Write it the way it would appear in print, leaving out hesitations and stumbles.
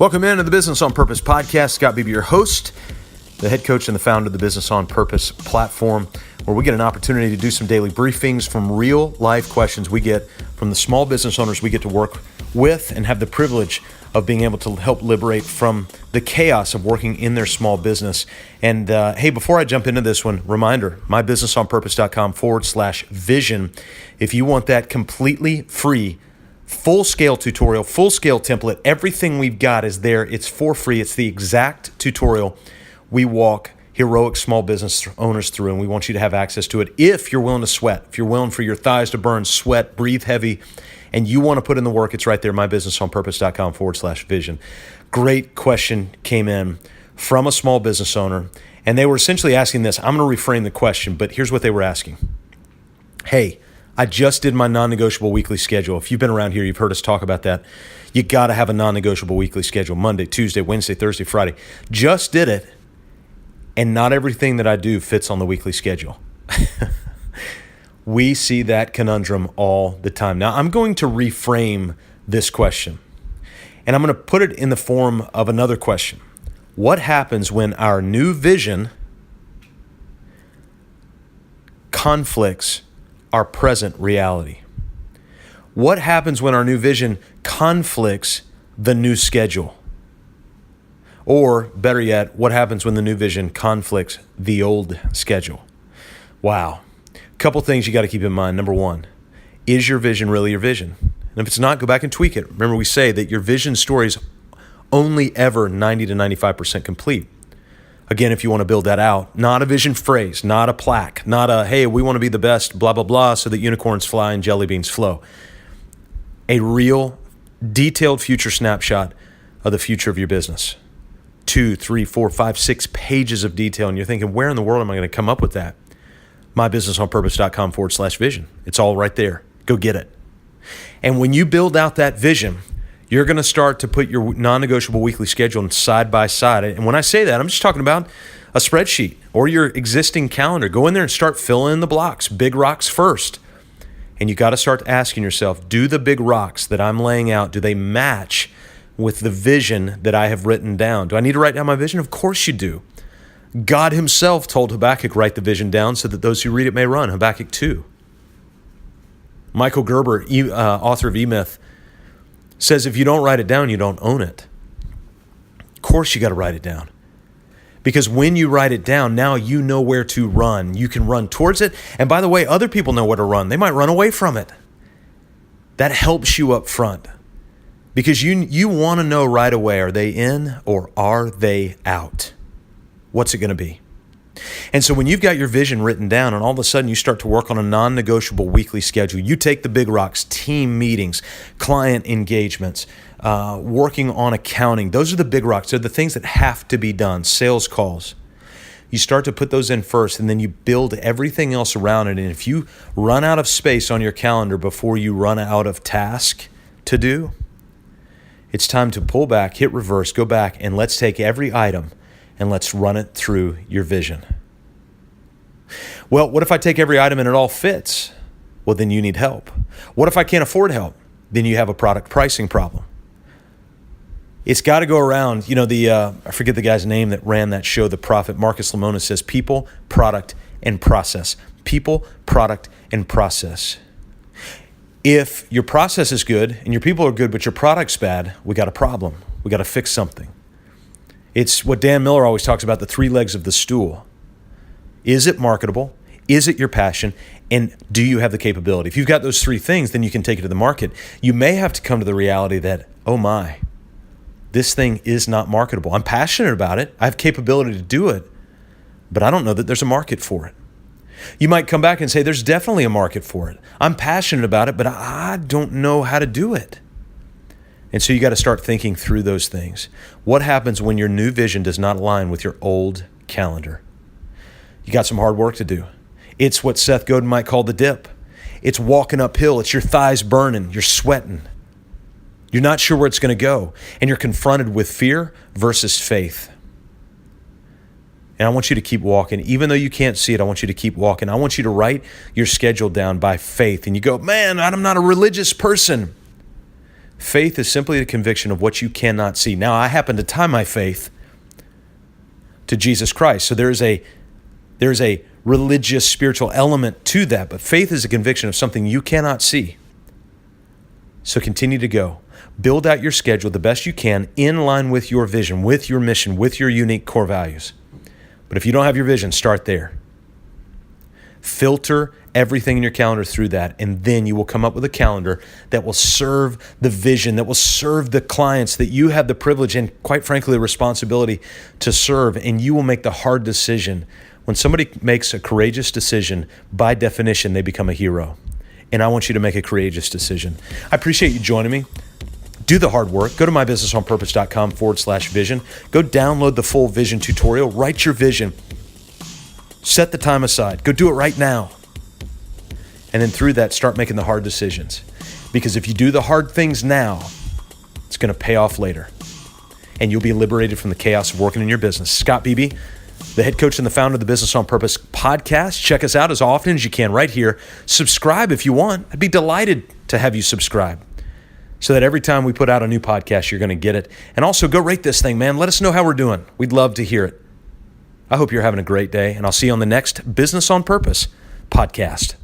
Welcome into the Business on Purpose podcast. Scott Beebe, your host, the head coach and the founder of the Business on Purpose platform, where we get an opportunity to do some daily briefings from real life questions we get from the small business owners we get to work with and have the privilege of being able to help liberate from the chaos of working in their small business. And hey, before I jump into this one, reminder, mybusinessonpurpose.com/vision. If you want that completely free, full-scale tutorial, full-scale template, everything we've got is there. It's for free. It's the exact tutorial we walk heroic small business owners through, and we want you to have access to it if you're willing to sweat, if you're willing for your thighs to burn, sweat, breathe heavy, and you want to put in the work. It's right there, mybusinessonpurpose.com/vision. Great question came in from a small business owner, and they were essentially asking this. I'm going to reframe the question, but here's what they were asking. Hey, I just did my non-negotiable weekly schedule. If you've been around here, you've heard us talk about that. You got to have a non-negotiable weekly schedule, Monday, Tuesday, Wednesday, Thursday, Friday. Just did it, and not everything that I do fits on the weekly schedule. We see that conundrum all the time. Now, I'm going to reframe this question, and I'm going to put it in the form of another question. What happens when our new vision conflicts our present reality? What happens when our new vision conflicts the new schedule? Or better yet, what happens when the new vision conflicts the old schedule? Wow. A couple things you got to keep in mind. Number one, is your vision really your vision? And if it's not, go back and tweak it. Remember, we say that your vision story is only ever 90 to 95% complete. Again, if you want to build that out, not a vision phrase, not a plaque, not a, hey, we want to be the best, blah, blah, blah, so that unicorns fly and jelly beans flow. A real, detailed future snapshot of the future of your business. 2, 3, 4, 5, 6 pages of detail. And you're thinking, where in the world am I going to come up with that? mybusinessonpurpose.com/vision. It's all right there. Go get it. And when you build out that vision, you're going to start to put your non-negotiable weekly schedule side by side. And when I say that, I'm just talking about a spreadsheet or your existing calendar. Go in there and start filling in the blocks, big rocks first. And you got to start asking yourself, do the big rocks that I'm laying out, do they match with the vision that I have written down? Do I need to write down my vision? Of course you do. God himself told Habakkuk, write the vision down so that those who read it may run. Habakkuk 2. Michael Gerber, author of E-Myth, says if you don't write it down, you don't own it. Of course you got to write it down. Because when you write it down, now you know where to run. You can run towards it. And by the way, other people know where to run. They might run away from it. That helps you up front. Because you want to know right away, are they in or are they out? What's it going to be? And so when you've got your vision written down and all of a sudden you start to work on a non-negotiable weekly schedule, you take the big rocks, team meetings, client engagements, working on accounting. Those are the big rocks. They're the things that have to be done, sales calls. You start to put those in first, and then you build everything else around it. And if you run out of space on your calendar before you run out of task to do, it's time to pull back, hit reverse, go back, and let's take every item and let's run it through your vision. Well, what if I take every item and it all fits? Well, then you need help. What if I can't afford help? Then you have a product pricing problem. It's got to go around, I forget the guy's name that ran that show, The Prophet. Marcus Lemonis says people, product, and process. People, product, and process. If your process is good and your people are good, but your product's bad, we got a problem. We got to fix something. It's what Dan Miller always talks about, the 3 legs of the stool. Is it marketable? Is it your passion? And do you have the capability? If you've got those 3 things, then you can take it to the market. You may have to come to the reality that, oh my, this thing is not marketable. I'm passionate about it. I have capability to do it, but I don't know that there's a market for it. You might come back and say, there's definitely a market for it. I'm passionate about it, but I don't know how to do it. And so you got to start thinking through those things. What happens when your new vision does not align with your old calendar? You got some hard work to do. It's what Seth Godin might call the dip. It's walking uphill. It's your thighs burning. You're sweating. You're not sure where it's going to go. And you're confronted with fear versus faith. And I want you to keep walking. Even though you can't see it, I want you to keep walking. I want you to write your schedule down by faith. And you go, man, I'm not a religious person. Faith is simply the conviction of what you cannot see. Now, I happen to tie my faith to Jesus Christ. So there's a religious, spiritual element to that, but faith is a conviction of something you cannot see. So continue to go. Build out your schedule the best you can in line with your vision, with your mission, with your unique core values. But if you don't have your vision, start there. Filter everything in your calendar through that, and then you will come up with a calendar that will serve the vision, that will serve the clients that you have the privilege and, quite frankly, the responsibility to serve, and you will make the hard decision. When somebody makes a courageous decision, by definition, they become a hero. And I want you to make a courageous decision. I appreciate you joining me. Do the hard work. Go to mybusinessonpurpose.com/vision. Go download the full vision tutorial. Write your vision. Set the time aside. Go do it right now. And then through that, start making the hard decisions. Because if you do the hard things now, it's going to pay off later. And you'll be liberated from the chaos of working in your business. Scott Beebe, the head coach and the founder of the Business on Purpose podcast. Check us out as often as you can right here. Subscribe if you want. I'd be delighted to have you subscribe so that every time we put out a new podcast, you're going to get it. And also go rate this thing, man. Let us know how we're doing. We'd love to hear it. I hope you're having a great day, and I'll see you on the next Business on Purpose podcast.